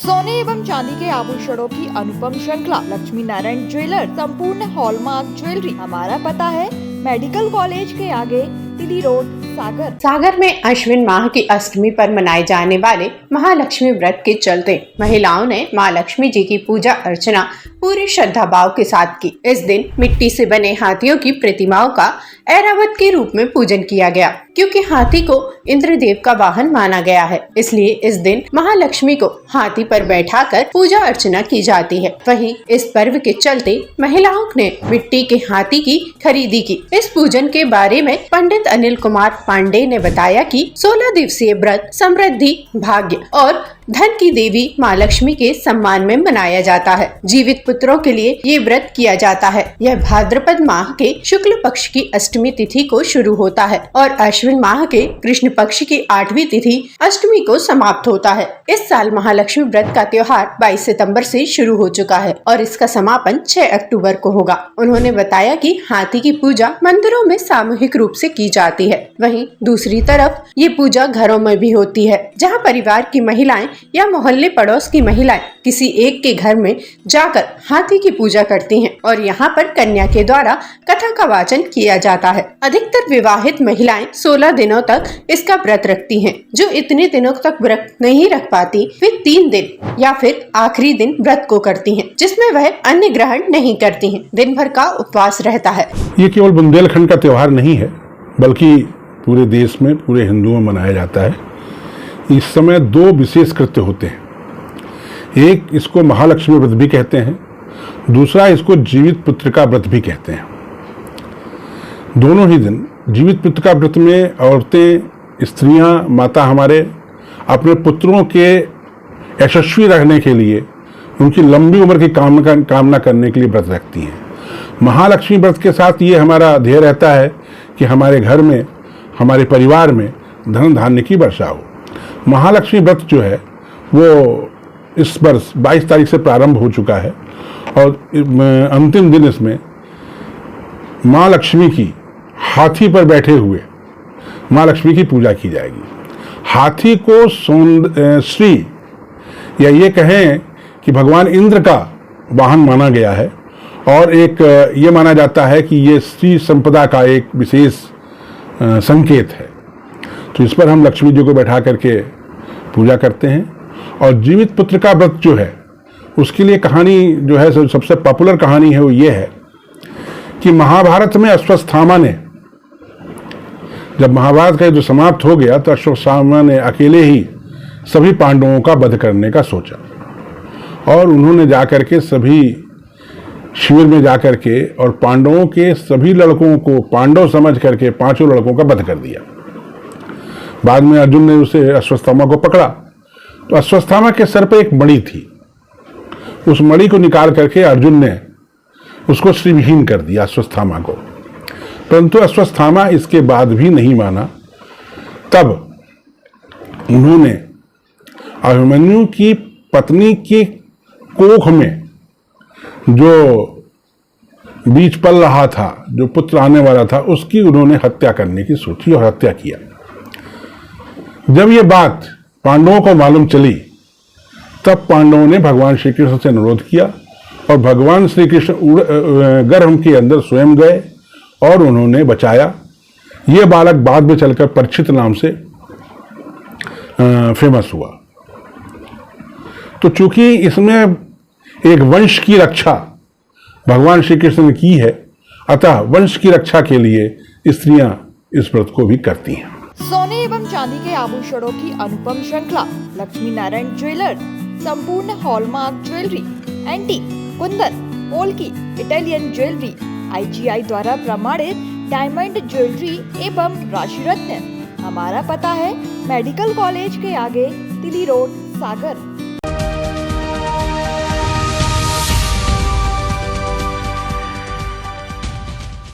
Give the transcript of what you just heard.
सोने एवं चांदी के आभूषणों की अनुपम श्रृंखला लक्ष्मी नारायण ज्वेलर संपूर्ण हॉलमार्क ज्वेलरी। हमारा पता है मेडिकल कॉलेज के आगे, तिली रोड, सागर में अश्विन माह की अष्टमी पर मनाए जाने वाले महालक्ष्मी व्रत के चलते महिलाओं ने मां लक्ष्मी जी की पूजा अर्चना पूरी श्रद्धा भाव के साथ की। इस दिन मिट्टी से बने हाथियों की प्रतिमाओं का ऐरावत के रूप में पूजन किया गया, क्योंकि हाथी को इंद्रदेव का वाहन माना गया है। इसलिए इस दिन महालक्ष्मी को हाथी पर बैठाकर पूजा अर्चना की जाती है। वहीं इस पर्व के चलते महिलाओं ने मिट्टी के हाथी की खरीदी की। इस पूजन के बारे में पंडित अनिल कुमार पांडे ने बताया कि 16 दिवसीय व्रत समृद्धि, भाग्य और धन की देवी माँ लक्ष्मी के सम्मान में मनाया जाता है। जीवित पुत्रों के लिए ये व्रत किया जाता है। यह भाद्रपद माह के शुक्ल पक्ष की अष्टमी तिथि को शुरू होता है और अश्विन माह के कृष्ण पक्ष की 8वीं तिथि अष्टमी को समाप्त होता है। इस साल महालक्ष्मी व्रत का त्योहार 22 सितंबर से शुरू हो चुका है और इसका समापन 6 अक्टूबर को होगा। उन्होंने बताया कि हाथी की पूजा मंदिरों में सामूहिक रूप से की जाती है। वहीं दूसरी तरफ ये पूजा घरों में भी होती है, जहाँ परिवार की महिलाएं या मोहल्ले पड़ोस की महिलाएं किसी एक के घर में जाकर हाथी की पूजा करती हैं और यहाँ पर कन्या के द्वारा कथा का वाचन किया जाता है। अधिकतर विवाहित महिलाएं 16 दिनों तक इसका व्रत रखती हैं। जो इतने दिनों तक व्रत नहीं रख पाती, फिर 3 दिन या फिर आखिरी दिन व्रत को करती हैं, जिसमें वह अन्न ग्रहण नहीं करती हैं। दिन भर का उपवास रहता है। ये केवल बुंदेलखंड का त्योहार नहीं है, बल्कि पूरे देश में, पूरे हिंदुओं में मनाया जाता है। इस समय 2 विशेष कृत्य होते हैं। एक इसको महालक्ष्मी व्रत भी कहते हैं, दूसरा इसको जीवित पुत्र का व्रत भी कहते हैं। दोनों ही दिन जीवित पुत्र का व्रत में औरतें, स्त्रियां, माता हमारे अपने पुत्रों के यशस्वी रहने के लिए, उनकी लंबी उम्र की कामना करने के लिए व्रत रखती हैं। महालक्ष्मी व्रत के साथ ये हमारा ध्येय रहता है कि हमारे घर में, हमारे परिवार में धन धान्य की वर्षा हो। महालक्ष्मी व्रत जो है वो इस वर्ष 22 तारीख से प्रारंभ हो चुका है और अंतिम दिन इसमें माँ लक्ष्मी की हाथी पर बैठे हुए माँ लक्ष्मी की पूजा की जाएगी। हाथी को श्री, या ये कहें कि भगवान इंद्र का वाहन माना गया है और एक ये माना जाता है कि ये श्री संपदा का एक विशेष संकेत है। तो इस पर हम लक्ष्मी जी को बैठा करके पूजा करते हैं। और जीवित पुत्र का व्रत जो है, उसके लिए कहानी जो है, सबसे पॉपुलर कहानी है वो ये है कि महाभारत में अश्वत्थामा ने, जब महाभारत का युद्ध समाप्त हो गया तो अश्वत्थामा ने अकेले ही सभी पांडवों का वध करने का सोचा और उन्होंने जाकर के सभी शिविर में जाकर के और पांडवों के सभी लड़कों को पांडव समझ करके 5 लड़कों का वध कर दिया। बाद में अर्जुन ने उसे अश्वत्थामा को पकड़ा तो अश्वत्थामा के सर पे एक मणि थी। उस मणि को निकाल करके अर्जुन ने उसको श्रीविहीन कर दिया अश्वत्थामा को, परंतु अश्वत्थामा इसके बाद भी नहीं माना। तब उन्होंने अभिमन्यु की पत्नी की कोख में जो बीज पल रहा था, जो पुत्र आने वाला था, उसकी उन्होंने हत्या करने की सोची और हत्या किया। जब ये बात पांडवों को मालूम चली, तब पांडवों ने भगवान श्री कृष्ण से अनुरोध किया और भगवान श्री कृष्ण गर्भ के अंदर स्वयं गए और उन्होंने बचाया। ये बालक बाद में चलकर परीक्षित नाम से फेमस हुआ। तो चूंकि इसमें एक वंश की रक्षा भगवान श्री कृष्ण ने की है, अतः वंश की रक्षा के लिए स्त्रियां इस व्रत को भी करती हैं। सोने एवं चांदी के आभूषणों की अनुपम श्रृंखला लक्ष्मी नारायण ज्वेलर संपूर्ण hallmark jewellery, antique, Kundan, polki, Italian jewellery, IGI द्वारा प्रमाणित डायमंड ज्वेलरी एवं राशि रत्न। हमारा पता है मेडिकल कॉलेज के आगे, तिली रोड, सागर।